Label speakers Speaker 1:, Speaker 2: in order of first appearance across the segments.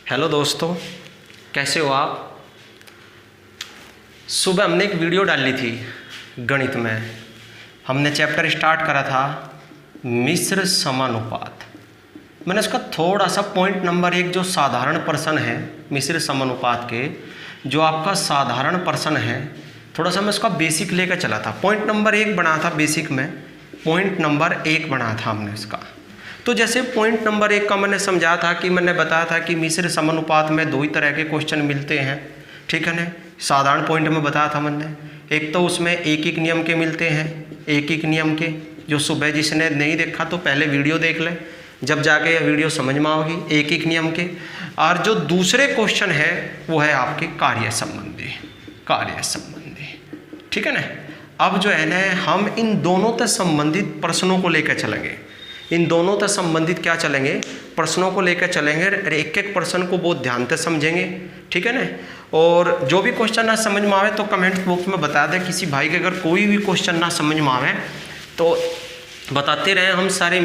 Speaker 1: Hello दोस्तों, कैसे हो आप। सुबह हमने एक वीडियो डाली थी गणित में। हमने चैप्टर स्टार्ट करा था मिश्र समानुपात। मैंने उसका थोड़ा सा पॉइंट नंबर 1 जो साधारण प्रश्न है मिश्र समानुपात के, जो आपका साधारण प्रश्न है, थोड़ा सा मैं उसका बेसिक लेकर चला था। पॉइंट नंबर 1 बना था बेसिक में, पॉइंट नंबर 1 बना था हमने इसका। तो जैसे पॉइंट नंबर 1 का मैंने समझा था कि मैंने बताया था कि मिश्र समानुपात में 2 ही तरह के क्वेश्चन मिलते हैं, ठीक है ना। साधारण पॉइंट में बताया था मैंने, एक तो उसमें एक नियम के मिलते हैं, एक नियम के, जो सुबह जिसने नहीं देखा तो पहले वीडियो देख ले, जब जाके यह वीडियो समझ में आओगी, एक नियम के। और जो दूसरे क्वेश्चन है वो है आपके कार्य संबंधी, ठीक है ना। अब जो है ना, हम इन दोनों से संबंधित प्रश्नों को लेकर चलेंगे, इन दोनों से संबंधित क्या चलेंगे, प्रश्नों को लेकर चलेंगे। एक एक प्रश्न को बहुत ध्यान से समझेंगे, ठीक है ना। और जो भी क्वेश्चन ना समझ में आवे तो कमेंट बॉक्स में बता दें। किसी भाई के अगर कोई भी क्वेश्चन ना समझ में आवे तो बताते रहें। हम सारे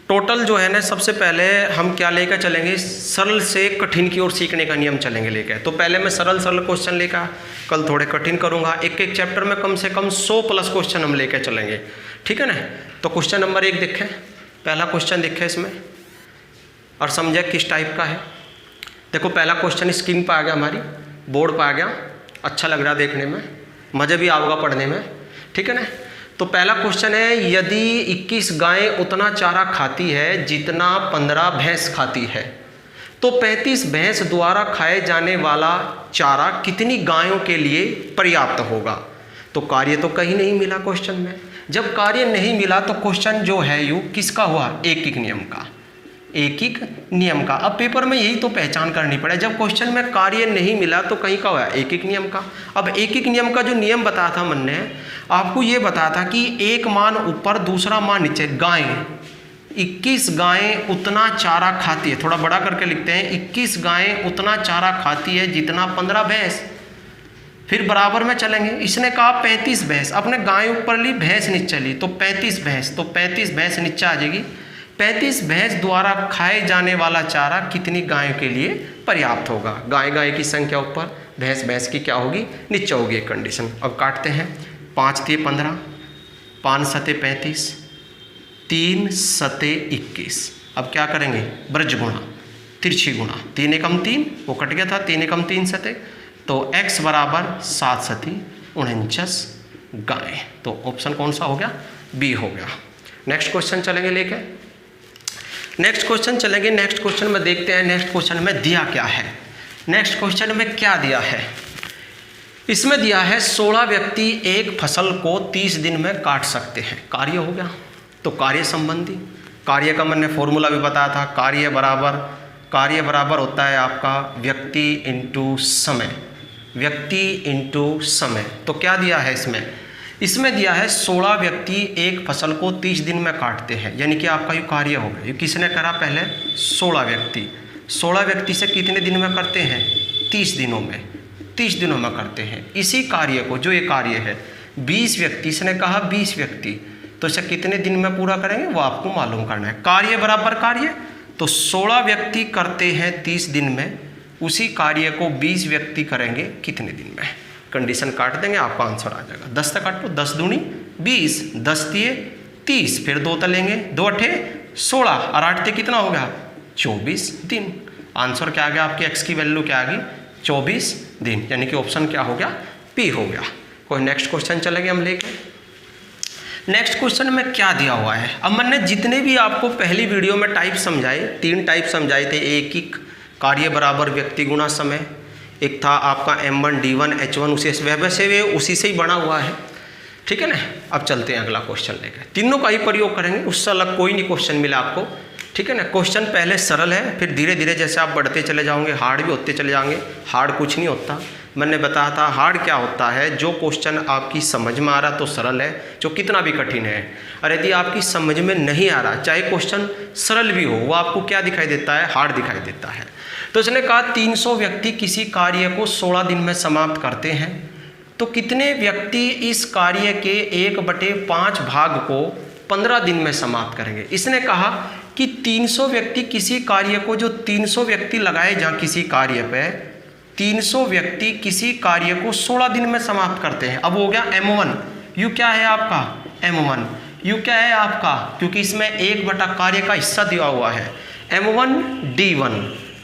Speaker 1: टोटल जो है ना, सबसे पहले हम क्या लेकर चलेंगे, सरल से कठिन की ओर सीखने का नियम चलेंगे लेकर। तो पहले मैं सरल क्वेश्चन लेकर, कल थोड़े कठिन करूँगा। एक चैप्टर में कम से कम 100+ क्वेश्चन हम लेकर चलेंगे, ठीक है ना। तो क्वेश्चन नंबर 1 देखें, पहला क्वेश्चन देखें इसमें और समझे किस टाइप का है। देखो पहला क्वेश्चन स्क्रीन पर आ गया, हमारी बोर्ड पर आ गया, अच्छा लग रहा देखने में, मज़ा भी आएगा पढ़ने में, ठीक है ना। तो पहला क्वेश्चन है, यदि 21 गायें उतना चारा खाती है जितना 15 भैंस खाती है, तो 35 भैंस द्वारा खाए जाने वाला चारा कितनी गायों के लिए पर्याप्त होगा। तो कार्य तो कहीं नहीं मिला क्वेश्चन में। जब कार्य नहीं मिला तो क्वेश्चन जो है यू किसका हुआ, एक नियम का, एक नियम का। अब पेपर में यही तो पहचान करनी पड़े, जब क्वेश्चन में कार्य नहीं मिला तो कहीं का हुआ, एक नियम का। अब एक नियम का जो नियम बताया था मैंने आपको, ये बताया था कि एक मान ऊपर दूसरा मान नीचे। गायें 21 गायें उतना चारा खाती है, थोड़ा बड़ा करके लिखते हैं, 21 गायें उतना चारा खाती है जितना 15 भैंस। फिर बराबर में चलेंगे, इसने कहा 35 भैंस, अपने गाय ऊपर ली, भैंस नीचे ली, तो 35 भैंस, तो 35 भैंस नीचे आ जाएगी। 35 भैंस द्वारा खाए जाने वाला चारा कितनी गायों के लिए पर्याप्त होगा। गाय की संख्या ऊपर, भैंस की क्या होगी, नीचे होगी, एक कंडीशन। अब काटते हैं, 5 × 15, 5 × 7 35, 3 × 7 21। अब क्या करेंगे, ब्रज गुणा, तिरछी गुणा, 3 × 3 वो कट गया था, 3 × 3 7, तो x बराबर 7 × 7 49 गाय। तो ऑप्शन कौन सा हो गया, बी हो गया। नेक्स्ट क्वेश्चन चलेंगे लेके, नेक्स्ट क्वेश्चन चलेंगे। नेक्स्ट क्वेश्चन में देखते हैं, नेक्स्ट क्वेश्चन में दिया क्या है। नेक्स्ट क्वेश्चन में क्या दिया है, इसमें दिया है 16 व्यक्ति एक फसल को 30 दिन में काट सकते हैं। कार्य हो गया, तो कार्य संबंधी, कार्य का मैंने फॉर्मूला भी बताया था, कार्य बराबर होता है आपका व्यक्ति इंटू समय, व्यक्ति इंटू समय। तो क्या दिया है इसमें दिया है 16 व्यक्ति एक फसल को 30 दिन में काटते हैं, यानी कि आपका ये कार्य हो गया। ये किसने करा, पहले 16 व्यक्ति से कितने दिन में करते हैं, 30 दिनों में करते हैं। इसी कार्य को, जो ये कार्य है 20 व्यक्ति, इसने कहा 20 व्यक्ति, तो इसे कितने दिन में पूरा करेंगे वो आपको मालूम करना है। कार्य बराबर कार्य, तो 16 व्यक्ति करते हैं 30 दिन में, उसी कार्य को 20 व्यक्ति करेंगे कितने दिन में। कंडीशन काट देंगे, आपका आंसर आ जाएगा। 10 तक काटो, 10 दूनी 20, 10 × 30, फिर 2 तलेंगे, 2 × 8 16 और 8 × कितना हो गया, 24 दिन। आंसर क्या आ गया, आपके x की वैल्यू क्या आ गई, 24 दिन, यानी कि ऑप्शन क्या हो गया, पी हो गया। कोई नेक्स्ट क्वेश्चन चलेंगे हम लेके। नेक्स्ट क्वेश्चन में क्या दिया हुआ है। अब मैंने जितने भी आपको पहली वीडियो में टाइप समझाए, 3 टाइप समझाए थे, एक कार्य बराबर व्यक्ति गुणा समय, एक था आपका M1 D1 H1, उसी से ही बना हुआ है, ठीक है ना। अब चलते हैं अगला क्वेश्चन लेकर, तीनों का ही प्रयोग करेंगे, उससे अलग कोई नहीं क्वेश्चन मिला आपको, ठीक है ना। क्वेश्चन पहले सरल है, फिर धीरे धीरे जैसे आप बढ़ते चले जाओगे हार्ड भी होते चले जाएंगे। हार्ड कुछ नहीं होता, मैंने बताया था हार्ड क्या होता है, जो क्वेश्चन आपकी समझ में आ रहा तो सरल है, जो कितना भी कठिन है। और यदि आपकी समझ में नहीं आ रहा, चाहे क्वेश्चन सरल भी हो, वो आपको क्या दिखाई देता है, हार्ड दिखाई देता है। तो इसने कहा 300 व्यक्ति किसी कार्य को 16 दिन में समाप्त करते हैं, तो कितने व्यक्ति इस कार्य के 1/5 भाग को 15 दिन में समाप्त करेंगे। इसने कहा कि 300 व्यक्ति किसी कार्य को, जो 300 व्यक्ति लगाए जहाँ किसी कार्य पे, 300 व्यक्ति किसी कार्य को 16 दिन में समाप्त करते हैं। अब हो गया M1, यू क्या है आपका M1, यू क्या है आपका, क्योंकि इसमें 1 कार्य का हिस्सा दिया हुआ है, M1 D1,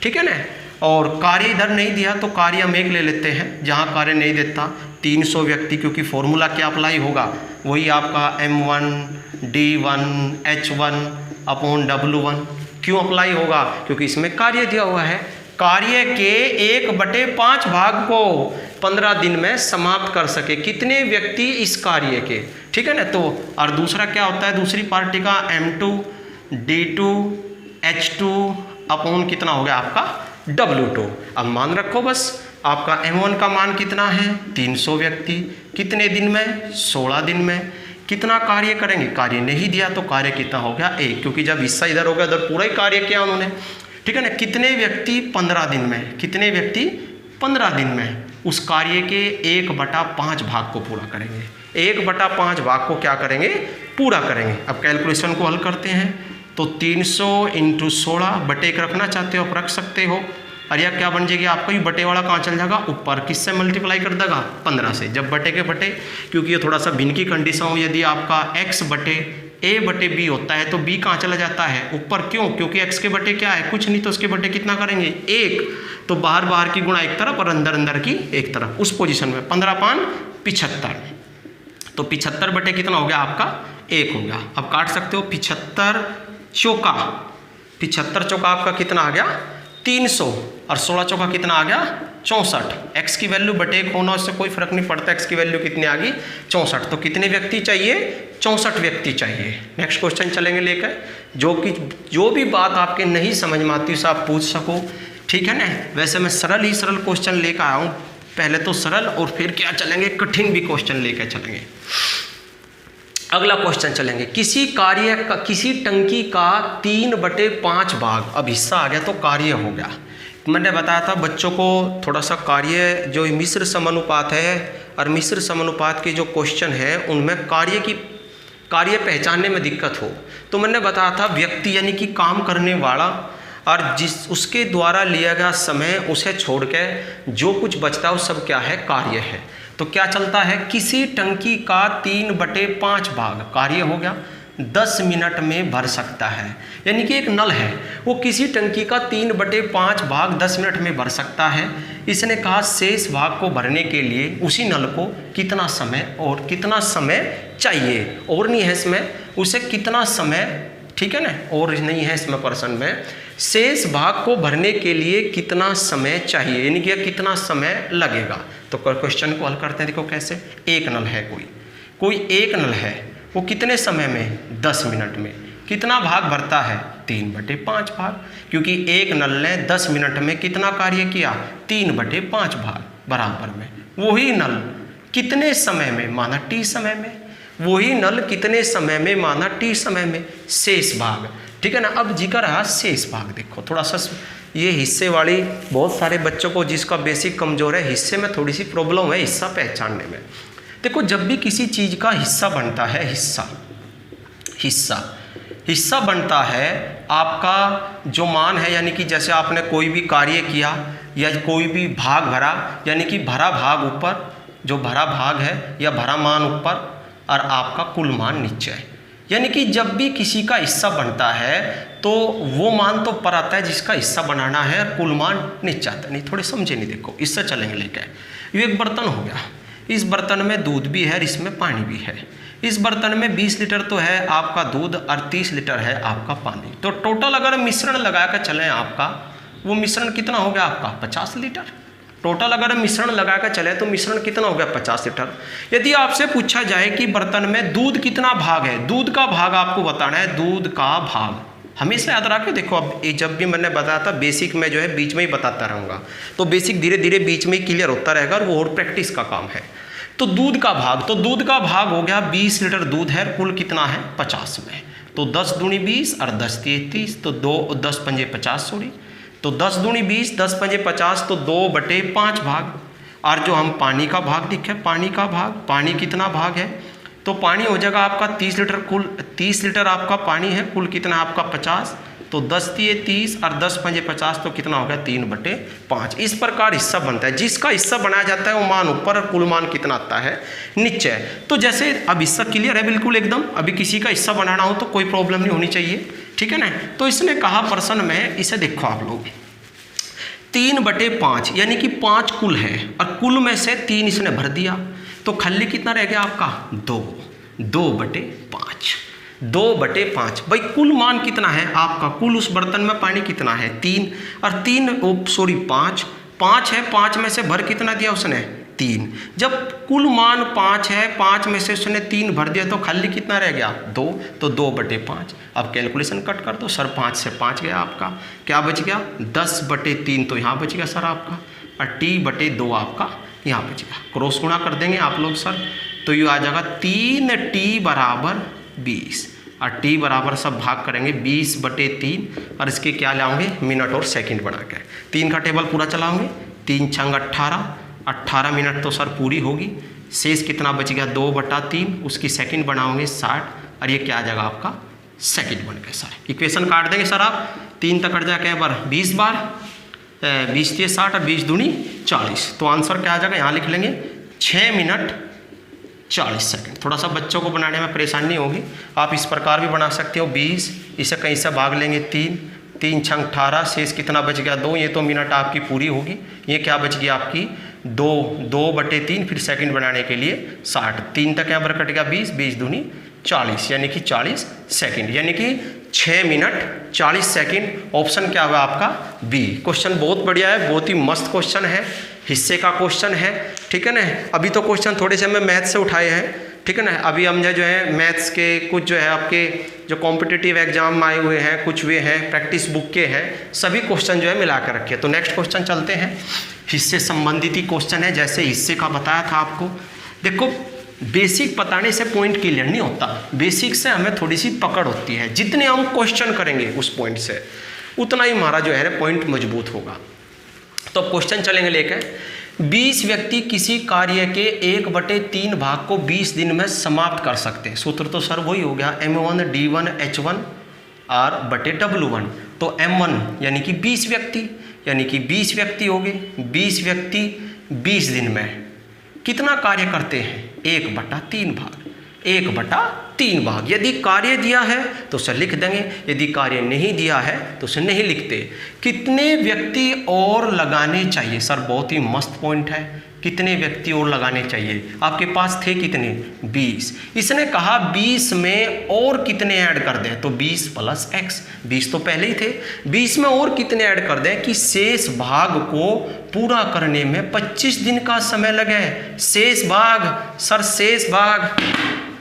Speaker 1: ठीक है ना। और कार्य इधर नहीं दिया तो कार्य हम एक ले लेते हैं, जहाँ कार्य नहीं देता 300 व्यक्ति, क्योंकि फॉर्मूला क्या अप्लाई होगा, वही आपका M1 D1 H1 upon W1। क्यों अप्लाई होगा, क्योंकि इसमें कार्य दिया हुआ है। कार्य के 1/5 भाग को 15 दिन में समाप्त कर सके कितने व्यक्ति इस कार्य के, ठीक है ना। तो और दूसरा क्या होता है, दूसरी पार्टी का M2 D2 H2 अपॉन कितना हो गया आपका W2। अब मान रखो बस, आपका M1 का मान कितना है 300 व्यक्ति, कितने दिन में 16 दिन में। कितना कार्य करेंगे, कार्य नहीं दिया तो कार्य कितना हो गया 1, क्योंकि जब हिस्सा इधर हो गया उधर पूरा ही कार्य किया उन्होंने, ठीक है ना। कितने व्यक्ति 15 दिन में, कितने व्यक्ति 15 दिन में उस कार्य के 1/5 भाग को पूरा करेंगे, 1/5 भाग को क्या करेंगे, पूरा करेंगे। अब कैलकुलेशन को हल करते हैं, तो 300 × 16 बटे 1 रखना चाहते हो आप रख सकते हो, और यह क्या बन जाएगी आपका, ये बटे वाला कहाँ चल जाएगा ऊपर, किससे मल्टीप्लाई कर देगा 15 से। जब बटे के बटे, क्योंकि ये थोड़ा सा भिन्न की कंडीशन हो, यदि आपका A/B होता है तो B कहाँ चला जाता है ऊपर, क्यों, क्योंकि x के बटे क्या है कुछ नहीं, तो उसके बटे कितना करेंगे 1, तो बाहर की गुणा एक तरफ और अंदर की एक तरफ, उस पोजीशन में 15×5 75, तो 75 बटे कितना हो गया आपका 1 हो गया। अब काट सकते हो, 75 चौका आपका कितना आ गया 300, और 16 चौका कितना आ गया 64। x की वैल्यू बटे 1 होना उससे कोई फर्क नहीं पड़ता, x की वैल्यू कितनी आ गई 64, तो कितने व्यक्ति चाहिए 64 व्यक्ति चाहिए। नेक्स्ट क्वेश्चन चलेंगे लेकर, जो भी बात आपके नहीं समझ में आती उसे आप पूछ सको, ठीक है ना। वैसे मैं सरल क्वेश्चन लेकर आया हूँ, पहले तो सरल और फिर क्या चलेंगे, कठिन भी क्वेश्चन लेकर चलेंगे। अगला क्वेश्चन चलेंगे, किसी टंकी का 3/5 भाग, अब हिस्सा आ गया तो कार्य हो गया। मैंने बताया था बच्चों को थोड़ा सा कार्य, जो मिश्र समानुपात है और मिश्र समानुपात के जो क्वेश्चन है उनमें कार्य पहचानने में दिक्कत हो, तो मैंने बताया था व्यक्ति यानी कि काम करने वाला, और उसके द्वारा लिया गया समय, उसे छोड़ के जो कुछ बचता है वो सब क्या है, कार्य है। तो क्या चलता है, किसी टंकी का 3/5 भाग कार्य हो गया, 10 मिनट में भर सकता है, यानी कि एक नल है वो किसी टंकी का 3/5 भाग 10 मिनट में भर सकता है। इसने कहा शेष भाग को भरने के लिए उसी नल को कितना समय और कितना समय चाहिए, और नहीं है इसमें उसे कितना समय, ठीक है ना, और नहीं है इसमें पर्सन में, शेष भाग को भरने के लिए कितना समय चाहिए, यानी कि कितना समय लगेगा। तो क्वेश्चन को हल करते हैं, देखो कैसे। एक नल है, कोई एक नल है, वो कितने समय में 10 मिनट में कितना भाग भरता है 3/5 भाग, क्योंकि एक नल ने 10 मिनट में कितना कार्य किया 3/5 भाग बराबर में। वही नल कितने समय में, माना T समय में, वही नल कितने समय में, माना T समय में, शेष भाग, ठीक है ना। अब जिक्र रहा शेष भाग, देखो थोड़ा सा ये हिस्से वाली, बहुत सारे बच्चों को जिसका बेसिक कमजोर है, हिस्से में थोड़ी सी प्रॉब्लम है हिस्सा पहचानने में। देखो जब भी किसी चीज़ का हिस्सा बनता है, हिस्सा बनता है, आपका जो मान है, यानी कि जैसे आपने कोई भी कार्य किया या कोई भी भाग भरा, यानी कि भरा भाग ऊपर, जो भरा भाग है, या भरा मान ऊपर और आपका कुल मान नीचे है। यानी कि जब भी किसी का हिस्सा बनता है तो वो मान तो ऊपर आता है जिसका हिस्सा बनाना है, और कुल मान नीचे आता है। नहीं, थोड़े समझे नहीं, देखो इससे चलेंगे लेकर। ये एक बर्तन हो गया, इस बर्तन में दूध भी है और इसमें पानी भी है। इस बर्तन में 20 लीटर तो है आपका दूध और 30 लीटर है आपका पानी, तो टोटल अगर मिश्रण लगा कर चलें आपका, वो मिश्रण कितना हो गया आपका 50 लीटर। टोटल अगर मिश्रण लगाकर चले तो मिश्रण कितना हो गया 50 लीटर। यदि आपसे पूछा जाए कि बर्तन में दूध कितना भाग है, दूध का भाग आपको बताना है, दूध का भाग हमेशा याद रखें। देखो अब जब भी मैंने बताया था बेसिक में जो है बीच में ही बताता रहूँगा, तो बेसिक धीरे धीरे बीच में ही क्लियर होता रहेगा, और वो और प्रैक्टिस का काम है। तो दूध का भाग हो गया 20 लीटर दूध है, कुल कितना है 50 में, तो 10 दूनी 20 और 10 तिये 30, तो 10 पंजे 50 सॉरी, तो 10 दूनी 20 10 पंजे 50, तो 2/5 भाग। और जो हम पानी का भाग लिखे, पानी कितना भाग है, तो पानी हो जाएगा आपका 30 लीटर, कुल 30 लीटर आपका पानी है, कुल कितना आपका 50, तो 10 दिए 30 और 10 पंजे 50, तो कितना हो गया 3/5। इस प्रकार हिस्सा बनता है, जिसका हिस्सा बनाया जाता है वो मान ऊपर और कुल मान कितना आता है नीचे। तो जैसे अब हिस्सा क्लियर है बिल्कुल एकदम, अभी किसी का हिस्सा बनाना हो तो कोई प्रॉब्लम नहीं होनी चाहिए, ठीक है ना। तो इसने कहा प्रश्न में, इसे देखो आप लोग 3/5 यानी कि 5 कुल है और कुल में से 3 इसने भर दिया, तो खाली कितना रह गया आपका 2/5। 2/5 भाई कुल मान कितना है आपका, कुल उस बर्तन में पानी कितना है 3 और 5 है, 5 में से भर कितना दिया उसने 3। जब कुल मान 5 है, 5 में से उसने 3 भर दिया, तो खाली कितना रह गया 2, तो 2/5। अब कैलकुलेशन कट कर दो सर, 5 से 5 गया आपका, क्या बच गया 10/3, तो यहाँ बच गया सर आपका, और T/2 आपका यहाँ बच गया। क्रॉस गुणा कर देंगे आप लोग सर, तो ये आ जाएगा 3T = 20 और T बराबर सब भाग करेंगे 20/3 और इसके क्या लाओगे मिनट और सेकंड बना के, 3 का टेबल पूरा चलाओगे, 3 छंग 18 मिनट तो सर पूरी होगी। शेष कितना बच गया 2/3, उसकी सेकंड बनाओगे 60 और ये क्या आ जाएगा आपका सेकंड बन गया सर। इक्वेशन काट देंगे सर आप, 3 तक कट जाए बार 20 बार, 20 × 60 और 20 दूनी 40, तो आंसर क्या आ जाएगा यहाँ लिख लेंगे 6 मिनट 40 सेकंड। थोड़ा सा बच्चों को बनाने में परेशानी होगी, आप इस प्रकार भी बना सकते हो 20, इसे कहीं से भाग लेंगे 3 छंग 18, शेष कितना बच गया 2, ये तो मिनट आपकी पूरी होगी। ये क्या बच गया आपकी 2/3, फिर सेकंड बनाने के लिए 60, 3 तक यहाँ पर कट गया 20, 20 दूनी 40 यानी कि 40 सेकंड, यानी कि 6 मिनट 40 सेकंड। ऑप्शन क्या हुआ आपका बी। क्वेश्चन बहुत बढ़िया है, बहुत ही मस्त क्वेश्चन है, हिस्से का क्वेश्चन है, ठीक है ना। अभी तो क्वेश्चन थोड़े से हमें मैथ से उठाए हैं, ठीक है ना। अभी हमने जो है मैथ्स के कुछ जो है आपके जो कॉम्पिटिटिव एग्जाम में आए हुए हैं, कुछ वे हैं प्रैक्टिस बुक के हैं, सभी क्वेश्चन जो है मिला कर रखे। तो नेक्स्ट क्वेश्चन चलते हैं, हिस्से संबंधित ही क्वेश्चन है, जैसे हिस्से का बताया था आपको। देखो बेसिक बताने से पॉइंट क्लियर नहीं होता, बेसिक से हमें थोड़ी सी पकड़ होती है, जितने हम क्वेश्चन करेंगे उस पॉइंट से उतना ही हमारा जो है पॉइंट मजबूत होगा। तो क्वेश्चन चलेंगे लेकर, 20 व्यक्ति किसी कार्य के 1/3 भाग को 20 दिन में समाप्त कर सकते हैं। सूत्र तो सर वही हो गया M1 D1 H1 R/W1। तो M1 यानी कि 20 व्यक्ति, यानी कि 20 व्यक्ति हो गए, 20 व्यक्ति 20 दिन में कितना कार्य करते हैं 1/3 भाग, 1/3 भाग। यदि कार्य दिया है तो उसे लिख देंगे, यदि कार्य नहीं दिया है तो उसे नहीं लिखते। कितने व्यक्ति और लगाने चाहिए सर, बहुत ही मस्त पॉइंट है, कितने व्यक्ति और लगाने चाहिए। आपके पास थे कितने 20, इसने कहा 20 में और कितने ऐड कर दें, तो 20 + x, 20 तो पहले ही थे, 20 में और कितने ऐड कर दें कि शेष भाग को पूरा करने में 25 दिन का समय लगे। शेष भाग सर, शेष भाग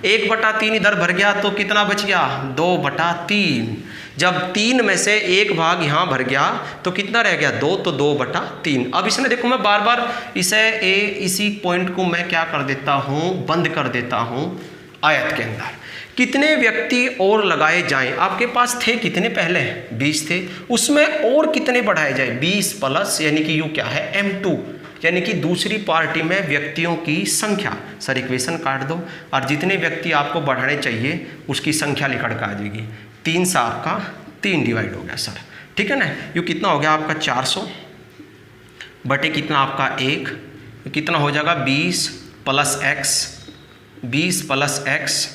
Speaker 1: 1/3 इधर भर गया तो कितना बच गया 2/3। जब 3 में से 1 भाग यहाँ भर गया तो कितना रह गया 2, तो 2/3। अब इसने देखो मैं बार बार इसी पॉइंट को मैं क्या कर देता हूँ, बंद कर देता हूँ आयत के अंदर। कितने व्यक्ति और लगाए जाएं, आपके पास थे कितने पहले 20 थे, उसमें और कितने बढ़ाए जाए 20 प्लस, यानी कि यू क्या है M2, यानी कि दूसरी पार्टी में व्यक्तियों की संख्या। सर इक्वेशन काट दो और जितने व्यक्ति आपको बढ़ाने चाहिए उसकी संख्या लिखड़ के आ जाएगी। 3 से आपका 3 डिवाइड हो गया सर, ठीक है ना। यू कितना हो गया आपका 400 बटे कितना आपका 1, कितना हो जाएगा 20 + x, 20 + x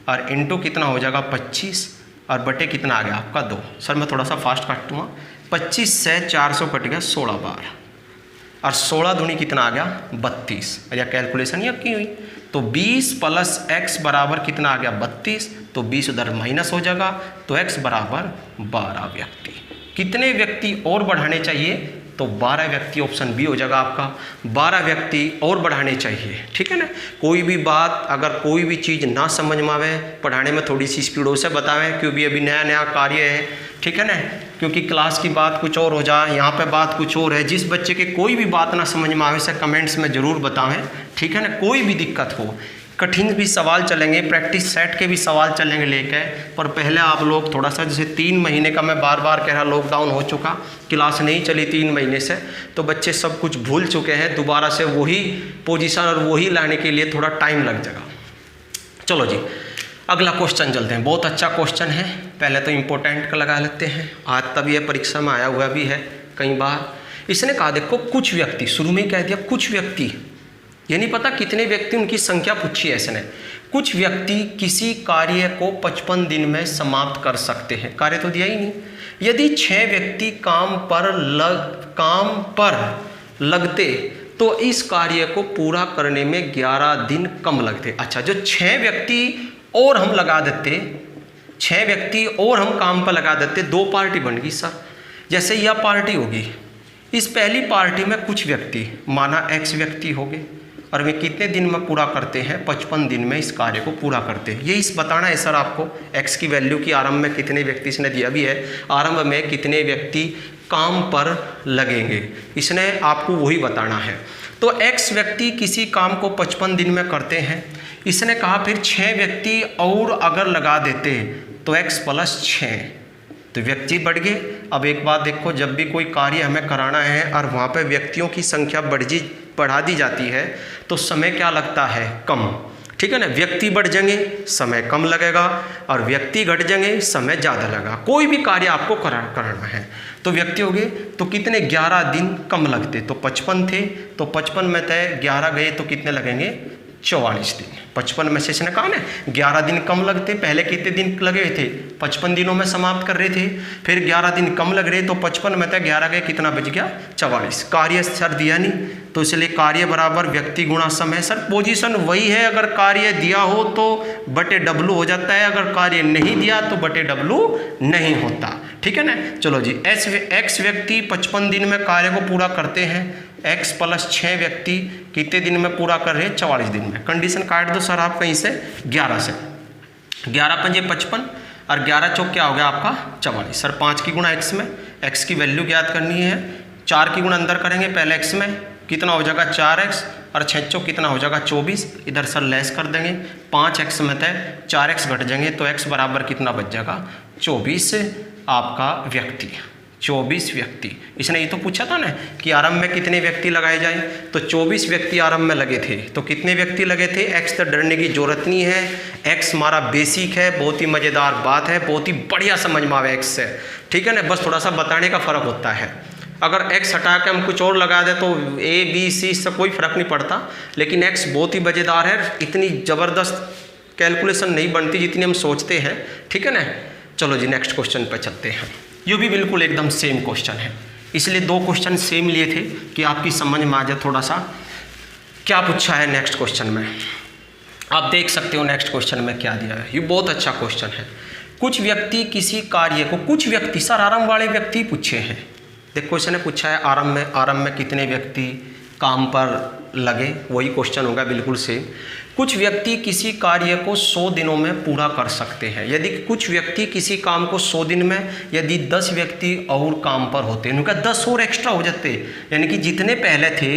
Speaker 1: और इंटू कितना हो जाएगा 25 और बटे कितना आ गया आपका 2। सर मैं थोड़ा सा फास्ट काटूँगा, 25 से 400 कट गया 16 बार और 16 दूनी कितना आ गया 32। या कैलकुलेशन ये की हुई, तो 20 + x बराबर कितना आ गया 32, तो 20 उधर माइनस हो जाएगा, तो x बराबर 12 व्यक्ति। कितने व्यक्ति और बढ़ाने चाहिए, तो 12 व्यक्ति, ऑप्शन बी हो जाएगा आपका, 12 व्यक्ति और बढ़ाने चाहिए, ठीक है ना। कोई भी बात अगर कोई भी चीज़ ना समझ में आवे, पढ़ाने में थोड़ी सी स्पीडों से बतावें, क्योंकि अभी नया नया कार्य है, ठीक है ना। क्योंकि क्लास की बात कुछ और हो जाए, यहाँ पे बात कुछ और है। जिस बच्चे के कोई भी बात ना समझ में आवे से कमेंट्स में ज़रूर बतावें, ठीक है ना। कोई भी दिक्कत हो, कठिन भी सवाल चलेंगे, प्रैक्टिस सेट के भी सवाल चलेंगे लेके, पर पहले आप लोग थोड़ा सा, जैसे 3 महीने का मैं बार बार कह रहा, लॉकडाउन हो चुका, क्लास नहीं चली 3 महीने से, तो बच्चे सब कुछ भूल चुके हैं। दोबारा से वही पोजीशन और वही लाने के लिए थोड़ा टाइम लग जाएगा। चलो जी अगला क्वेश्चन चलते हैं। बहुत अच्छा क्वेश्चन है, पहले तो इम्पोर्टेंट का लगा लेते हैं, आज तब ये परीक्षा में आया हुआ भी है कई बार। इसने कहा देखो कुछ व्यक्ति, शुरू में ही कह दिया कुछ व्यक्ति, ये नहीं पता कितने व्यक्ति, उनकी संख्या पूछी है इसने। कुछ व्यक्ति किसी कार्य को 55 दिन में समाप्त कर सकते हैं, कार्य तो दिया ही नहीं। यदि 6 व्यक्ति काम पर लगते तो इस कार्य को पूरा करने में 11 दिन कम लगते। अच्छा, जो 6 व्यक्ति और हम लगा देते, 6 व्यक्ति और हम काम पर लगा देते, 2 पार्टी बन गई सर। जैसे यह पार्टी होगी, इस पहली पार्टी में कुछ व्यक्ति, माना X व्यक्ति हो गए, और वे कितने दिन में पूरा करते हैं? 55 दिन में इस कार्य को पूरा करते हैं। ये इस बताना है सर आपको, X की वैल्यू की आरंभ में कितने व्यक्ति, इसने दिया भी है आरंभ में कितने व्यक्ति काम पर लगेंगे, इसने आपको वही बताना है। तो X व्यक्ति किसी काम को 55 दिन में करते हैं, इसने कहा फिर 6 व्यक्ति और अगर लगा देते तो X + 6, तो व्यक्ति बढ़ गए। अब एक बात देखो, जब भी कोई कार्य हमें कराना है और वहाँ पे व्यक्तियों की संख्या बढ़ा दी जाती है तो समय क्या लगता है? कम, ठीक है ना। व्यक्ति बढ़ जाएंगे समय कम लगेगा, और व्यक्ति घट जाएंगे समय ज़्यादा लगेगा। कोई भी कार्य आपको कराना है तो व्यक्ति हो गए तो कितने? 11 दिन कम लगते। तो 55 थे तो 55 में तय 11 गए तो कितने लगेंगे? 44 दिन। 55 में से इसने कहा ना 11 दिन कम लगते। पहले कितने दिन लगे थे? 55 दिनों में समाप्त कर रहे थे, फिर 11 दिन कम लग रहे, तो 55 में तय 11 गए, कितना बच गया? 44। कार्य सर दिया नहीं, तो इसलिए कार्य बराबर व्यक्ति गुणा समय। सर पोजीशन वही है, अगर कार्य दिया हो तो बटे W हो जाता है, अगर कार्य नहीं दिया तो बटे W नहीं होता, ठीक है ना। चलो जी, X व्यक्ति 55 दिन में कार्य को पूरा करते हैं, X + 6 व्यक्ति कितने दिन में पूरा कर रहे हैं? 44 दिन में। कंडीशन काट दो सर आप कहीं से, 11 से। 11 × 5 = 55 और 11 चौक क्या हो गया आपका? 44। सर 5 की गुणा X में, X की वैल्यू ज्ञात करनी है। 4 की गुणा अंदर करेंगे पहले X में, कितना हो जाएगा? 4X, और 6 चौक कितना हो जाएगा? 24। इधर सर लेस कर देंगे, 5X में तय 4X घट जाएंगे, तो X बराबर कितना बच जाएगा? 24 आपका व्यक्ति, 24 व्यक्ति। इसने ये तो पूछा था ना कि आरंभ में कितने व्यक्ति लगाए जाए, तो 24 व्यक्ति आरंभ में लगे थे। तो कितने व्यक्ति लगे थे? X तो डरने की जरूरत नहीं है, X हमारा बेसिक है, बहुत ही मज़ेदार बात है, बहुत ही बढ़िया समझ में आवे X से, ठीक है ना। बस थोड़ा सा बताने का फ़र्क होता है। अगर X हटा के हम कुछ और लगा दें तो A B C इससे कोई फ़र्क नहीं पड़ता, लेकिन X बहुत ही मज़ेदार है, इतनी ज़बरदस्त कैलकुलेशन नहीं बनती जितनी हम सोचते हैं, ठीक है ना। चलो जी नेक्स्ट क्वेश्चन पर चलते हैं। ये भी बिल्कुल एकदम सेम क्वेश्चन है, इसलिए 2 क्वेश्चन सेम लिए थे कि आपकी समझ में आ जाए थोड़ा सा क्या पूछा है नेक्स्ट क्वेश्चन में। आप देख सकते हो नेक्स्ट क्वेश्चन में क्या दिया है, ये बहुत अच्छा क्वेश्चन है। कुछ व्यक्ति किसी कार्य को, कुछ व्यक्ति, सर आरंभ वाले व्यक्ति पूछे हैं। देखो इसने पूछा है आरंभ में कितने व्यक्ति काम पर लगे, वही क्वेश्चन होगा बिल्कुल सेम। कुछ व्यक्ति किसी कार्य को 100 दिनों में पूरा कर सकते हैं। यदि कुछ व्यक्ति किसी काम को 100 दिन में, यदि 10 व्यक्ति और काम पर होते, उनका 10 और एक्स्ट्रा हो जाते, यानी कि जितने पहले थे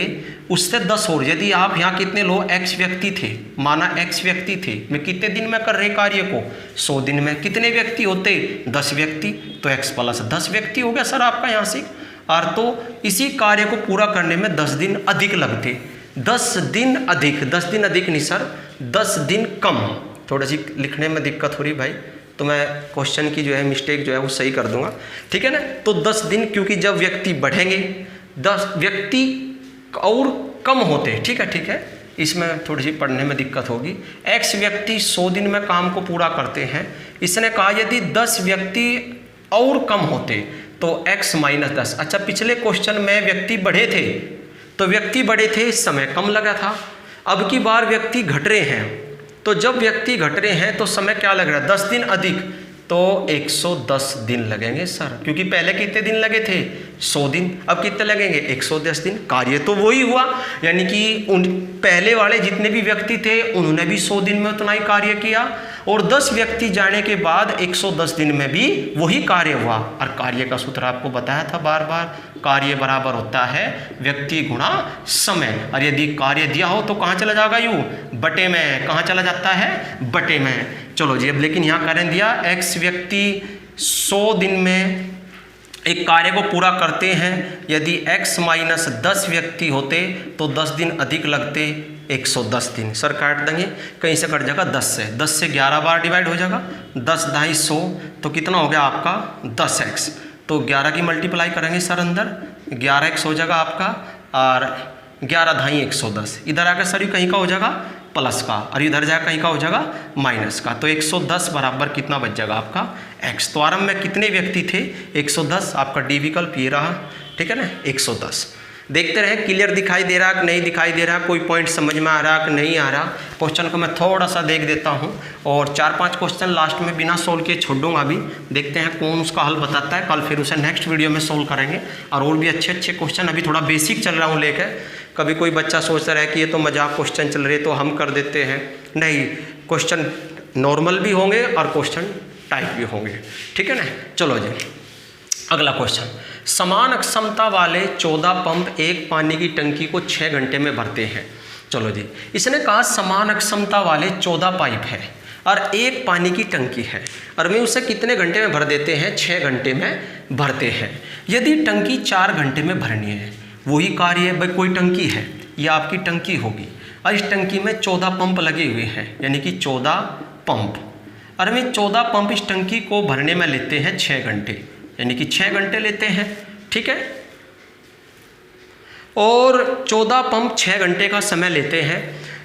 Speaker 1: उससे 10 और। यदि आप यहाँ कितने लो? X व्यक्ति थे, माना X व्यक्ति थे, मैं कितने दिन में कर रहे कार्य को? 100 दिन में। कितने व्यक्ति होते? 10 व्यक्ति, तो X + 10 व्यक्ति हो गया सर आपका यहाँ से। और तो इसी कार्य को पूरा करने में 10 दिन अधिक लगते। 10 दिन अधिक, 10 दिन अधिक नहीं सर, 10 दिन कम। थोड़ी सी लिखने में दिक्कत हो रही भाई, तो मैं क्वेश्चन की जो है मिस्टेक जो है वो सही कर दूंगा, ठीक है ना। तो 10 दिन, क्योंकि जब व्यक्ति बढ़ेंगे 10 व्यक्ति और कम होते, ठीक है, इसमें थोड़ी सी पढ़ने में दिक्कत होगी। X व्यक्ति 100 दिन में काम को पूरा करते हैं। इसने कहा यदि 10 व्यक्ति और कम होते तो X - 10। अच्छा, पिछले क्वेश्चन में व्यक्ति बढ़े थे, तो व्यक्ति बढ़े थे समय कम लगा था। अब की बार व्यक्ति घट रहे हैं, तो जब व्यक्ति घट रहे हैं तो समय क्या लग रहा है? 10 दिन अधिक, तो 110 दिन लगेंगे सर, क्योंकि पहले कितने दिन लगे थे? 100 दिन। अब कितने लगेंगे? 110 दिन। कार्य तो वही हुआ, यानी कि उन पहले वाले जितने भी व्यक्ति थे उन्होंने भी 100 दिन में उतना ही कार्य किया, और 10 व्यक्ति जाने के बाद 110 दिन में भी वही कार्य हुआ। और कार्य का सूत्र आपको बताया था बार बार, कार्य बराबर होता है व्यक्ति गुणा समय। और यदि कार्य दिया हो तो कहाँ चला जाएगा? यूँ बटे में। कहाँ चला जाता है? बटे में। चलो जी, अब लेकिन यहाँ कार्य दिया X व्यक्ति 100 दिन में एक कार्य को पूरा करते हैं। यदि X - 10 व्यक्ति होते तो 10 दिन अधिक लगते, 110 दिन। सर काट देंगे, कहीं से कट जाएगा 10 से 11 बार डिवाइड हो जाएगा, 10 ढाई 100, तो कितना हो गया आपका 10x। तो 11 की मल्टीप्लाई करेंगे सर अंदर, 11x हो जाएगा आपका, और 11 ढाई 110। इधर आकर सर कहीं का हो जाएगा प्लस का, और इधर जाकर कहीं का हो जाएगा माइनस का। तो 110 बराबर कितना बच जाएगा आपका x। तो आरंभ में कितने व्यक्ति थे 110, आपका डी विकल्प ये रहा, ठीक है ना 110। देखते रहे क्लियर दिखाई दे रहा कि नहीं दिखाई दे रहा, कोई पॉइंट समझ में आ रहा कि नहीं आ रहा। क्वेश्चन को मैं थोड़ा सा देख देता हूँ, और 4-5 क्वेश्चन लास्ट में बिना सोल्व किए छोड़ दूंगा। अभी देखते हैं कौन उसका हल बताता है, कल फिर उसे नेक्स्ट वीडियो में सोल्व करेंगे। और भी अच्छे अच्छे क्वेश्चन, अभी थोड़ा बेसिक चल रहा हूँ लेकर। कभी कोई बच्चा सोचता रहे कि ये तो मजाक क्वेश्चन चल रहे तो हम कर देते हैं, नहीं, क्वेश्चन नॉर्मल भी होंगे और क्वेश्चन टाइप भी होंगे, ठीक है ना। चलो जी अगला क्वेश्चन, समान अक्षमता वाले 14 पंप एक पानी की टंकी को 6 घंटे में भरते हैं। चलो जी, इसने कहा समान अक्षमता वाले 14 पाइप है और एक पानी की टंकी है, और वे उसे कितने घंटे में भर देते हैं, 6 घंटे में भरते हैं। यदि टंकी 4 घंटे में भरनी है, वही कार्य है, भाई कोई टंकी है, यह आपकी टंकी होगी, और इस टंकी में 14 पंप लगे हुए हैं, यानी कि 14 पंप, और वे 14 पंप इस टंकी को भरने में लेते हैं 6 घंटे, यानी कि 6 घंटे लेते हैं, ठीक है। और 14 पंप 6 घंटे का समय लेते हैं।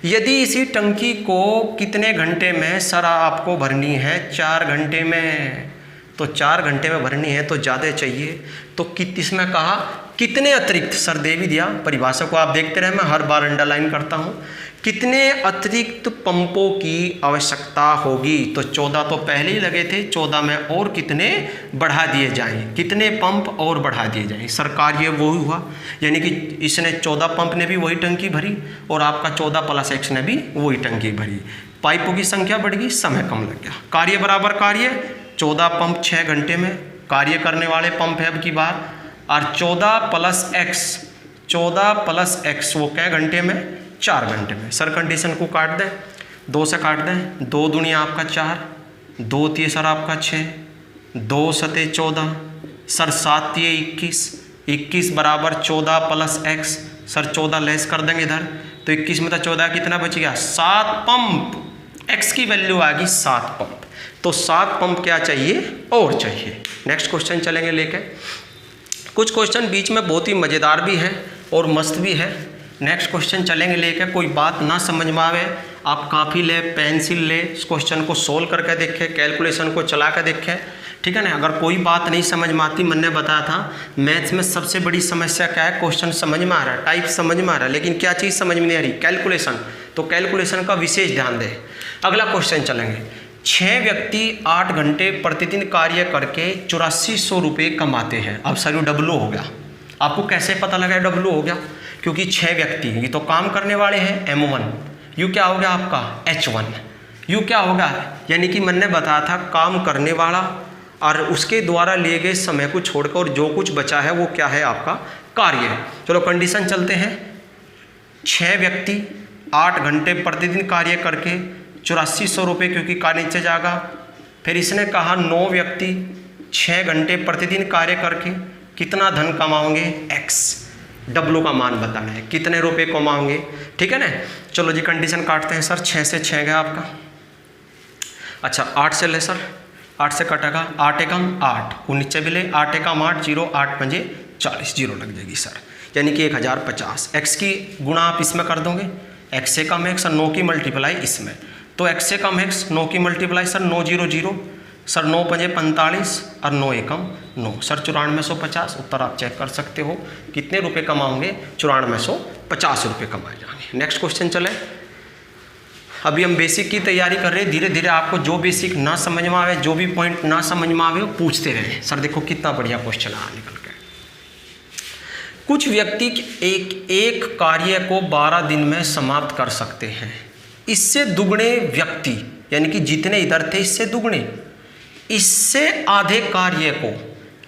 Speaker 1: यदि इसी टंकी को कितने घंटे में सर आपको भरनी है, 4 घंटे में, तो 4 घंटे में भरनी है तो ज़्यादा चाहिए। तो इसमें कहा कितने अतिरिक्त, सर दे भी दिया, परिभाषा को आप देखते रहे, मैं हर बार अंडरलाइन करता हूँ। कितने अतिरिक्त पंपों की आवश्यकता होगी, तो 14 तो पहले ही लगे थे, 14 में और कितने बढ़ा दिए जाएं, कितने पंप और बढ़ा दिए जाएं। सरकार ये वो हुआ, यानी कि इसने 14 पंप ने भी वही टंकी भरी, और आपका 14 + x ने भी वही टंकी भरी। पाइपों की संख्या बढ़ गई, समय कम लग गया। कार्य बराबर कार्य, 14 पंप 6 घंटे में कार्य करने वाले पंप है अब की बार, और 14 + x वो क्या घंटे में, 4 घंटे में। सर कंडीशन को काट दें, 2 से काट दें, 2 दूनी आपका 4, 2 तिये सर आपका 6, 2 सते 14, सर 7 तिये 21, 21 बराबर 14 + x, सर 14 लेस कर देंगे इधर, तो 21 में तो 14 कितना बच गया, 7 पंप, x की वैल्यू आ गई 7 पंप। तो 7 पंप क्या चाहिए, और चाहिए। नेक्स्ट क्वेश्चन चलेंगे लेके। कुछ क्वेश्चन बीच में बहुत ही मज़ेदार भी हैं और मस्त भी है। नेक्स्ट क्वेश्चन चलेंगे लेके, कोई बात ना समझ में आवे, आप काफ़ी ले, पेंसिल ले, इस क्वेश्चन को सोल्व करके देखें, कैलकुलेशन को चला कर देखें, ठीक है ना। अगर कोई बात नहीं समझ में आती, मैंने बताया था मैथ्स में सबसे बड़ी समस्या क्या है, क्वेश्चन समझ में आ रहा है, टाइप समझ में आ रहा है, लेकिन क्या चीज़ समझ में नहीं आ रही, कैलकुलेशन। तो कैलकुलेशन का विशेष ध्यान दें। अगला क्वेश्चन चलेंगे, 6 व्यक्ति 8 घंटे प्रतिदिन कार्य करके 8400 रुपये कमाते हैं। अब सर डब्लू हो गया, आपको कैसे पता लगा डब्लू हो गया, क्योंकि 6 व्यक्ति, ये तो काम करने वाले हैं M1, यू क्या हो गया आपका H1, यू क्या होगा, यानी कि मैंने बताया था काम करने वाला, और उसके द्वारा लिए गए समय को छोड़कर जो कुछ बचा है वो क्या है आपका कार्य। चलो कंडीशन चलते हैं, 6 व्यक्ति 8 घंटे प्रतिदिन कार्य करके 8400 रुपये, क्योंकि कार्य नीचे जाएगा। फिर इसने कहा 9 व्यक्ति 6 घंटे प्रतिदिन कार्य करके कितना धन कमाओगे, x, डब्लू का मान बताना है, कितने रुपए कमाओगे, ठीक है ना। चलो जी कंडीशन काटते हैं सर, 6 से 6 गया आपका, अच्छा 8 से ले सर, 8 से कटेगा, 8 एकम 8, वो नीचे भी ले, 8 एकम 8, 0, 8 पंजे 40, 0 लग जाएगी सर, यानी कि 1050। x की गुणा आप इसमें कर दोगे, x से कम x और 9 की मल्टीप्लाई इसमें, तो x से कम x, 9 की मल्टीप्लाई सर 9 0 0, सर 9 पंजे 45 और 9 एकम 9, सर 9450। उत्तर आप चेक कर सकते हो, कितने रुपए कमाओगे, 9450 रुपये कमाए जाएंगे। नेक्स्ट क्वेश्चन चले। अभी हम बेसिक की तैयारी कर रहे हैं, धीरे धीरे आपको जो बेसिक ना समझ में आवे, जो भी पॉइंट ना समझ में आवे, वो पूछते रहे। सर देखो कितना बढ़िया क्वेश्चन आ निकल के। कुछ व्यक्ति एक कार्य को 12 दिन में समाप्त कर सकते हैं। इससे दुगने व्यक्ति, यानी कि जितने इधर थे इससे दुगने, इससे आधे कार्य को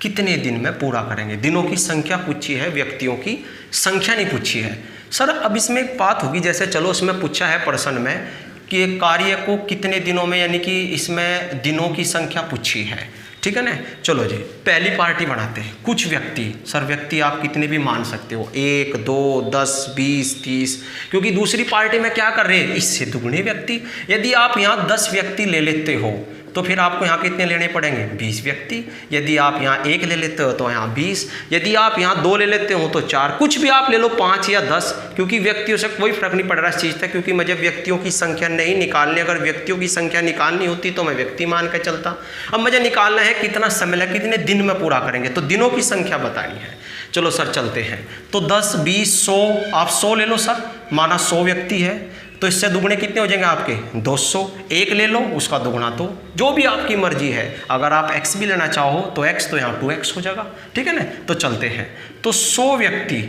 Speaker 1: कितने दिन में पूरा करेंगे। दिनों की संख्या पूछी है, व्यक्तियों की संख्या नहीं पूछी है। सर अब इसमें एक बात होगी, जैसे चलो उसमें पूछा है प्रश्न में कि एक कार्य को कितने दिनों में, यानी कि इसमें दिनों की संख्या पूछी है, ठीक है ना। चलो जी, पहली पार्टी बनाते हैं। कुछ व्यक्ति, सर व्यक्ति आप कितने भी मान सकते हो, 1, 2, 10, 20, 30, क्योंकि दूसरी पार्टी में क्या कर रहे हैं, इससे दुगने व्यक्ति। यदि आप यहाँ 10 व्यक्ति ले लेते हो तो फिर आपको यहाँ कितने लेने पड़ेंगे, 20 व्यक्ति। यदि आप यहाँ 1 ले लेते हो तो यहाँ 20, यदि आप यहाँ 2 ले लेते हो तो 4, कुछ भी आप ले लो, 5 या 10, क्योंकि व्यक्तियों से कोई फर्क नहीं पड़ रहा इस चीज़ से, क्योंकि मुझे व्यक्तियों की संख्या नहीं निकालनी। अगर व्यक्तियों की संख्या निकालनी होती तो मैं व्यक्ति मान के चलता। अब मुझे निकालना है कितना समय लगे, कितने दिन में पूरा करेंगे, तो दिनों की संख्या बतानी है। चलो सर चलते हैं। तो 10, 20, 100, आप 100 ले लो सर, माना 100 व्यक्ति है, तो इससे दुगने कितने हो जाएंगे आपके, 200। 1 ले लो, उसका दुगना, तो जो भी आपकी मर्जी है। अगर आप x भी लेना चाहो तो x, तो यहाँ 2x हो जाएगा, ठीक है ना। तो चलते हैं। तो 100 व्यक्ति,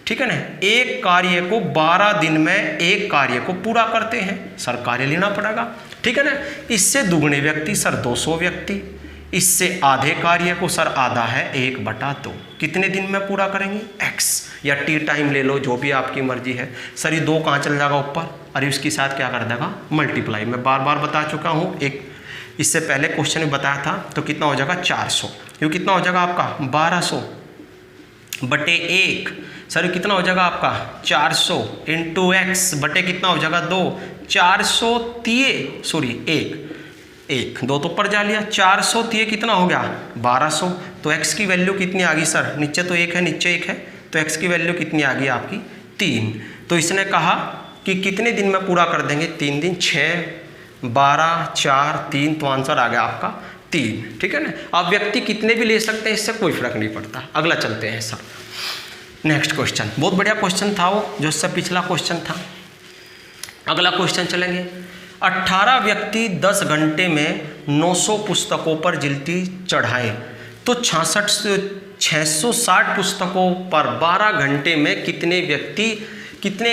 Speaker 1: ठीक है ना, एक कार्य को 12 दिन में एक कार्य को पूरा करते हैं। सर कार्य लेना पड़ेगा, ठीक है ना। इससे दुगने व्यक्ति सर 200 व्यक्ति, इससे आधे कार्य को सर आधा है 1/2, कितने दिन में पूरा करेंगे, x या t टाइम ले लो, जो भी आपकी मर्जी है। सर ये 2 कहाँ चल जाएगा ऊपर, अरे उसके साथ क्या कर देगा, मल्टीप्लाई। मैं बार बार बता चुका हूँ, एक इससे पहले क्वेश्चन में बताया था। तो कितना हो जाएगा 400, ये कितना हो जाएगा आपका 1200/1। सर कितना हो जाएगा आपका 400 × x बटे कितना हो जाएगा 2, 430, सॉरी 1 2 तो ऊपर जा लिया, 430 कितना हो गया 1200। तो x की वैल्यू कितनी आ गई सर, नीचे तो 1 है, नीचे 1 है, तो x की वैल्यू कितनी आ गई आपकी 3। तो इसने कहा कि कितने दिन में पूरा कर देंगे, 3 दिन, 6, 12, 4, 3, तो आंसर आ गया आपका 3, ठीक है ना। आप व्यक्ति कितने भी ले सकते हैं, इससे कोई फर्क नहीं पड़ता। अगला चलते हैं सर, नेक्स्ट क्वेश्चन। बहुत बढ़िया क्वेश्चन था वो, जो इससे पिछला क्वेश्चन था। अगला क्वेश्चन चलेंगे। 18 व्यक्ति 10 घंटे में 900 पुस्तकों पर जिल्दी चढ़ाए तो 660 पुस्तकों पर 12 घंटे में कितने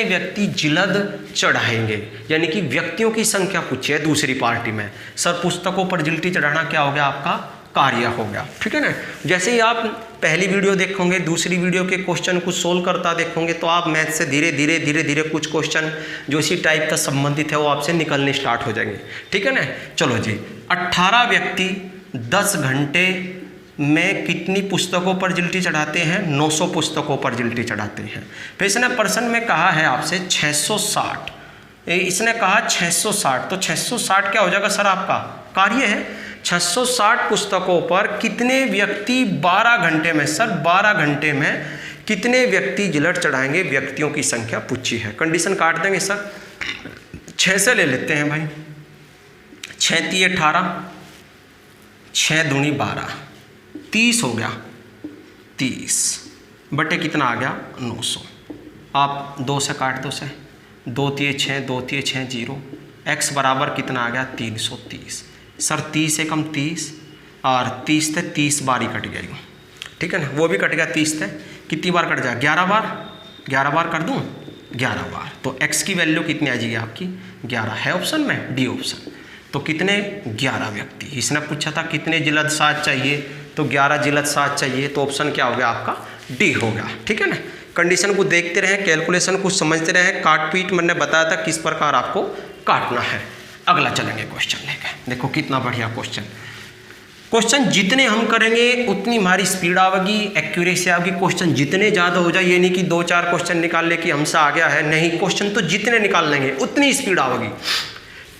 Speaker 1: व्यक्ति जिल्द चढ़ाएंगे। यानी कि व्यक्तियों की संख्या पूछी है दूसरी पार्टी में। सर पुस्तकों पर जिल्दी चढ़ाना क्या हो गया, आपका कार्य हो गया, ठीक है ना। जैसे ही आप पहली वीडियो देखोगे, दूसरी वीडियो के क्वेश्चन को सोल्व करता देखोगे, तो आप मैथ से धीरे धीरे कुछ क्वेश्चन जो इसी टाइप का संबंधित है वो आपसे निकलने स्टार्ट हो जाएंगे, ठीक है ना। चलो जी, 18 व्यक्ति 10 घंटे में कितनी पुस्तकों पर जिल्दी चढ़ाते हैं, 900 पुस्तकों पर जिल्दी चढ़ाते हैं। फिर इसने प्रश्न में कहा है आपसे 660, इसने कहा 660, तो 660 क्या हो जाएगा सर, आपका कार्य है। 660 पुस्तकों पर कितने व्यक्ति 12 घंटे में, सर 12 घंटे में कितने व्यक्ति जिल्द चढ़ाएंगे, व्यक्तियों की संख्या पूछी है। कंडीशन काट देंगे सर, 6 से ले लेते हैं भाई, 6 × 18, 6 दूनी 12, 30 हो गया, 30 बटे कितना आ गया 900। आप 2 से काट दो, से 2 × 6, 2 × 6 0, x बराबर कितना आ गया 330। सर 30 से कम 30, और 30 से 30 बार ही कट गया, ठीक है ना, वो भी कट गया 30 से। कितनी बार कट जाए, 11 बार, 11 बार कर दूँ, 11 बार। तो x की वैल्यू कितनी आ जाएगी आपकी 11 है ऑप्शन में, डी ऑप्शन। तो कितने 11 व्यक्ति। इसने पूछा था कितने जिल्द साथ चाहिए, तो 11 जिल्द साथ चाहिए, तो ऑप्शन क्या हो गया आपका डी हो गया, ठीक है ना। कंडीशन को देखते रहें, कैलकुलेशन को समझते रहें, काट पीट मैंने बताया था किस प्रकार आपको काटना है। अगला चलेंगे क्वेश्चन लेकर, देखो कितना बढ़िया क्वेश्चन। क्वेश्चन जितने हम करेंगे उतनी हमारी स्पीड आएगी, एक्यूरेसी आएगी। क्वेश्चन जितने ज़्यादा हो जाए, ये नहीं कि 2-4 क्वेश्चन निकाल ले कि हमसे आ गया है, नहीं, क्वेश्चन तो जितने निकाल लेंगे उतनी स्पीड आएगी।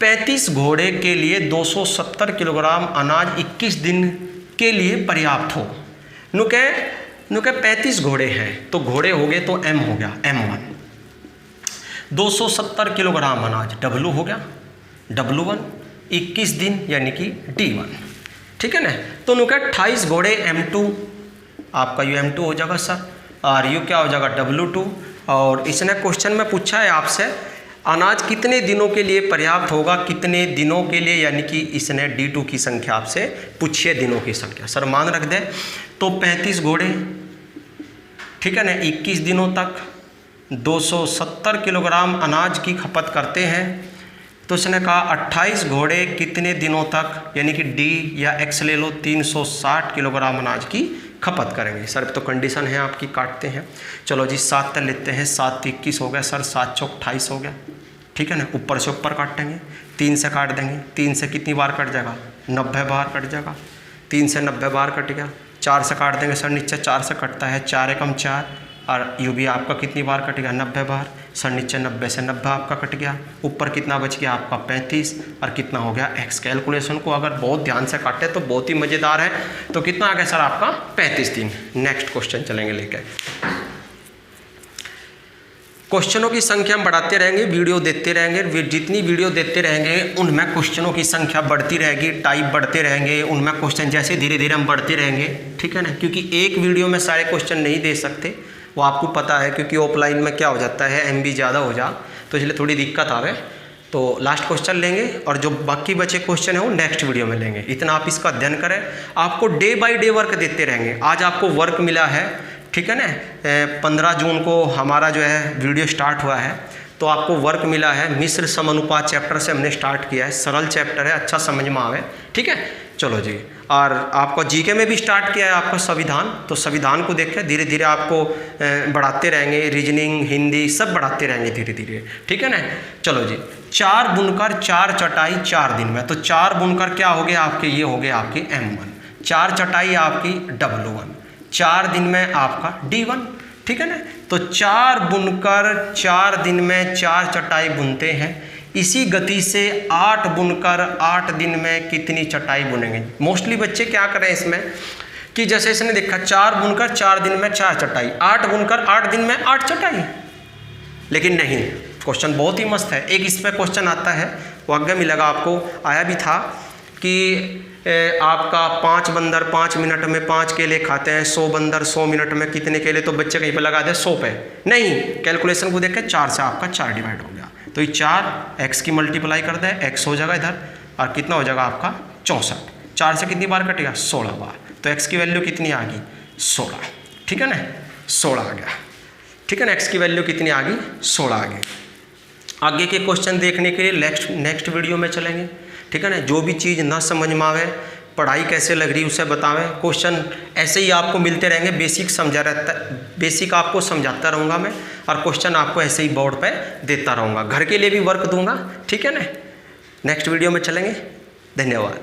Speaker 1: 35 घोड़े के लिए 270 किलोग्राम अनाज 21 दिन के लिए पर्याप्त हो। नुके 35 घोड़े हैं, तो घोड़े हो गए तो m हो गया m1, 270 किलोग्राम अनाज w हो गया w1, 21 दिन यानी कि d1, ठीक है ना। तो नुके 28 घोड़े m2, आपका यू m2 हो जाएगा सर, और यू क्या हो जाएगा w2। और इसने क्वेश्चन में पूछा है आपसे अनाज कितने दिनों के लिए पर्याप्त होगा, कितने दिनों के लिए, यानी कि इसने d2 की संख्या आपसे पूछिए, दिनों की संख्या। सर मान रख दे, तो 35 घोड़े, ठीक है ना, 21 दिनों तक 270 किलोग्राम अनाज की खपत करते हैं। तो इसने कहा 28 घोड़े कितने दिनों तक, यानी कि डी या एक्स ले लो, 360 किलोग्राम अनाज की खपत करेंगे। सर तो कंडीशन है आपकी, काटते हैं। चलो जी 7 तक लेते हैं, 7 × 21 हो गया सर, 7 × 4 28 हो गया, ठीक है ना। ऊपर से ऊपर काटेंगे, 3 से काट देंगे, 3 से कितनी बार कट जाएगा 90 बार कट जाएगा, 3 से 90 बार कट गया। 4 से काट देंगे सर नीचे, 4 से कटता है, 4 एकम 4, और यू भी आपका कितनी बार कटेगा 90 बार। सर नीचे 90 से 90 आपका कट गया, ऊपर कितना बच गया आपका 35, और कितना हो गया x। कैलकुलेशन को अगर बहुत ध्यान से काटे तो बहुत ही मज़ेदार है। तो कितना आ गया सर आपका 35 दिन। नेक्स्ट क्वेश्चन चलेंगे लेकर। क्वेश्चनों की संख्या हम बढ़ाते रहेंगे, वीडियो देते रहेंगे, जितनी वीडियो देते रहेंगे उनमें क्वेश्चनों की संख्या बढ़ती रहेगी, टाइप बढ़ते रहेंगे, उनमें क्वेश्चन जैसे धीरे धीरे हम बढ़ते रहेंगे, ठीक है ना। क्योंकि एक वीडियो में सारे क्वेश्चन नहीं दे सकते, वो आपको पता है, क्योंकि ऑफलाइन में क्या हो जाता है MB ज़्यादा हो जा, तो इसलिए थोड़ी दिक्कत आवे। तो लास्ट क्वेश्चन लेंगे और जो बाकी बचे क्वेश्चन है वो नेक्स्ट वीडियो में लेंगे। इतना आप इसका अध्ययन करें। आपको डे बाय डे वर्क देते रहेंगे। आज आपको वर्क मिला है, ठीक है ना, 15 जून को हमारा जो है वीडियो स्टार्ट हुआ है, तो आपको वर्क मिला है मिश्र समानुपात चैप्टर से हमने स्टार्ट किया है। सरल चैप्टर है, अच्छा समझ में आवे, ठीक है। चलो जी, और आपको जीके में भी स्टार्ट किया है आपका संविधान, तो संविधान को देखें, धीरे धीरे आपको बढ़ाते रहेंगे, रीजनिंग हिंदी सब बढ़ाते रहेंगे धीरे धीरे, ठीक है ना। चलो जी, 4 बुनकर 4 चटाई 4 दिन में, तो 4 बुनकर क्या हो गए आपके, ये हो गए आपके M1, 4 चटाई आपकी W1, 4 दिन में आपका D1, ठीक है ना। तो 4 बुनकर 4 दिन में 4 चटाई बुनते हैं। इसी गति से 8 बुनकर 8 दिन में कितनी चटाई बुनेंगे। मोस्टली बच्चे क्या करें इसमें कि जैसे इसने देखा 4 बुनकर 4 दिन में 4 चटाई, 8 बुनकर 8 दिन में 8 चटाई, लेकिन नहीं, क्वेश्चन बहुत ही मस्त है। एक इस पर क्वेश्चन आता है, वो आगे मिलेगा आपको, आया भी था कि आपका 5 बंदर 5 मिनट में 5 केले खाते हैं, 100 बंदर 100 मिनट में कितने केले, तो बच्चे कहीं पर लगा दे 100 पे, नहीं, कैलकुलेशन को देख के 4 से आपका 4 डिवाइड हो गया, तो ये 4 x की मल्टीप्लाई कर दे, x हो जाएगा इधर, और कितना हो जाएगा आपका 64। 4 से कितनी बार कटेगा 16 बार, तो x की वैल्यू कितनी आ गई 16, ठीक है ना, 16 आ गया, ठीक है ना। x की वैल्यू कितनी आ गई 16 आ गई। आगे के क्वेश्चन देखने के लिए नेक्स्ट वीडियो में चलेंगे, ठीक है ना। जो भी चीज़ ना समझ में आवे, पढ़ाई कैसे लग रही उसे बतावें। क्वेश्चन ऐसे ही आपको मिलते रहेंगे, बेसिक समझा रहता है, बेसिक आपको समझाता रहूँगा मैं, और क्वेश्चन आपको ऐसे ही बोर्ड पे देता रहूँगा। घर के लिए भी वर्क दूंगा, ठीक है ना। नेक्स्ट वीडियो में चलेंगे, धन्यवाद।